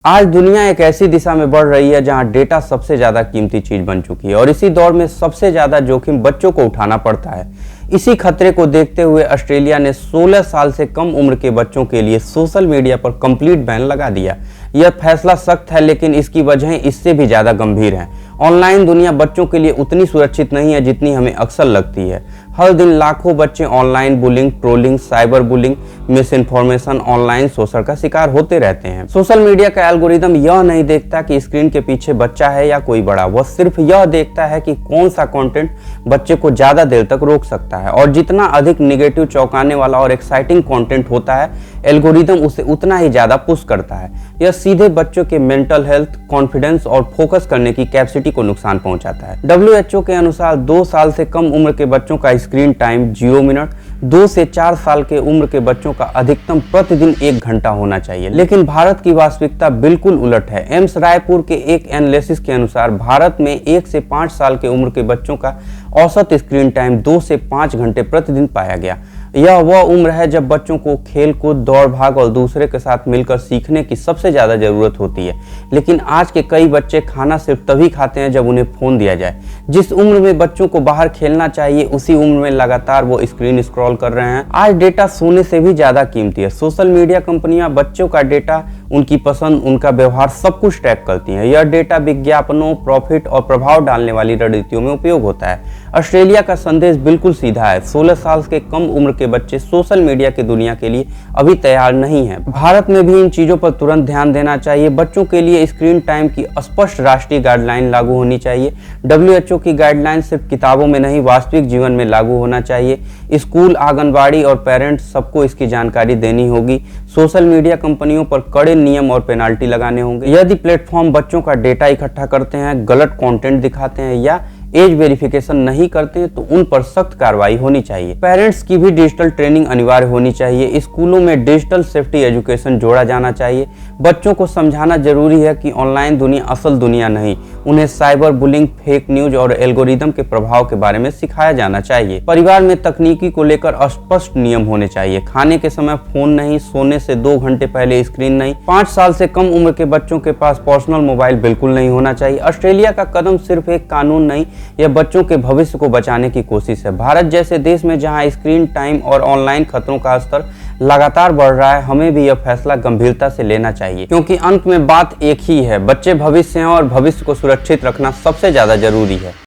आज दुनिया एक ऐसी दिशा में बढ़ रही है जहां डेटा सबसे ज्यादा कीमती चीज बन चुकी है और इसी दौर में सबसे ज्यादा जोखिम बच्चों को उठाना पड़ता है। इसी खतरे को देखते हुए ऑस्ट्रेलिया ने 16 साल से कम उम्र के बच्चों के लिए सोशल मीडिया पर कंप्लीट बैन लगा दिया। यह फैसला सख्त है, लेकिन इसकी वजहें इससे भी ज्यादा गंभीर हैं। ऑनलाइन दुनिया बच्चों के लिए उतनी सुरक्षित नहीं है जितनी हमें अक्सर लगती है। हर दिन लाखों बच्चे online bullying, trolling, cyber bullying, misinformation, online शोषण का शिकार होते रहते हैं। सोशल मीडिया का एल्गोरिदम यह नहीं देखता कि स्क्रीन के पीछे बच्चा है या कोई बड़ा, वह सिर्फ यह देखता है कि कौन सा कंटेंट बच्चे को ज्यादा देर तक रोक सकता है। और जितना अधिक निगेटिव, चौंकाने वाला और एक्साइटिंग कंटेंट होता है, एल्गोरिदम उसे उतना ही ज्यादा पुश करता है। यह सीधे बच्चों के मेंटल हेल्थ, कॉन्फिडेंस और फोकस करने की कैपेसिटी को नुकसान पहुंचाता है। WHO के अनुसार 2 साल से कम उम्र के बच्चों का स्क्रीन टाइम 0 मिनट, 2 से 4 साल के उम्र के बच्चों का अधिकतम प्रतिदिन 1 घंटा होना चाहिए। लेकिन भारत की वास्तविकता बिल्कुल उलट है। एम्स रायपुर के एक एनालिसिस के अनुसार भारत में 1 से 5 साल के उम्र के बच्चों का औसत स्क्रीन टाइम 2 से 5 घंटे प्रतिदिन पाया गया। यह वह उम्र है जब बच्चों को खेल कूद, दौड़ भाग और दूसरे के साथ मिलकर सीखने की सबसे ज्यादा जरूरत होती है। लेकिन आज के कई बच्चे खाना सिर्फ तभी खाते हैं जब उन्हें फोन दिया जाए। जिस उम्र में बच्चों को बाहर खेलना चाहिए, उसी उम्र में लगातार वो स्क्रीन स्क्रॉल कर रहे हैं। आज डेटा सोने से भी ज्यादा कीमती है। सोशल मीडिया कंपनियां बच्चों का डेटा, उनकी पसंद, उनका व्यवहार सब कुछ ट्रैक करती हैं। यह डेटा विज्ञापनों, प्रॉफिट और प्रभाव डालने वाली रणनीतियों में उपयोग होता है। ऑस्ट्रेलिया का संदेश बिल्कुल सीधा है। 16 साल के कम उम्र के बच्चे सोशल मीडिया की दुनिया के लिए अभी तैयार नहीं हैं। भारत में भी इन चीजों पर तुरंत ध्यान देना चाहिए। बच्चों के लिए स्क्रीन टाइम की स्पष्ट राष्ट्रीय गाइडलाइन लागू होनी चाहिए। WHO की गाइडलाइन सिर्फ किताबों में नहीं, वास्तविक जीवन में लागू होना चाहिए। स्कूल, आंगनबाड़ी और पेरेंट्स सबको इसकी जानकारी देनी होगी। सोशल मीडिया कंपनियों पर कड़े नियम और पेनाल्टी लगाने होंगे यदि प्लेटफॉर्म बच्चों का डेटा इकट्ठा करते हैं, गलत कंटेंट दिखाते हैं या एज वेरिफिकेशन नहीं करते तो उन पर सख्त कार्रवाई होनी चाहिए। पेरेंट्स की भी डिजिटल ट्रेनिंग अनिवार्य होनी चाहिए। स्कूलों में डिजिटल सेफ्टी एजुकेशन जोड़ा जाना चाहिए। बच्चों को समझाना जरूरी है कि ऑनलाइन दुनिया असल दुनिया नहीं। उन्हें साइबर बुलिंग, फेक न्यूज और एल्गोरिदम के प्रभाव के बारे में सिखाया जाना चाहिए। परिवार में तकनीकी को लेकर स्पष्ट नियम होने चाहिए। खाने के समय फोन नहीं, सोने से 2 घंटे पहले स्क्रीन नहीं। 5 साल से कम उम्र के बच्चों के पास पर्सनल मोबाइल बिल्कुल नहीं होना चाहिए। ऑस्ट्रेलिया का कदम सिर्फ एक कानून नहीं, यह बच्चों के भविष्य को बचाने की कोशिश है। भारत जैसे देश में जहां स्क्रीन टाइम और ऑनलाइन खतरों का स्तर लगातार बढ़ रहा है, हमें भी यह फैसला गंभीरता से लेना चाहिए, क्योंकि अंत में बात एक ही है, बच्चे भविष्य हैं और भविष्य को सुरक्षित रखना सबसे ज्यादा जरूरी है।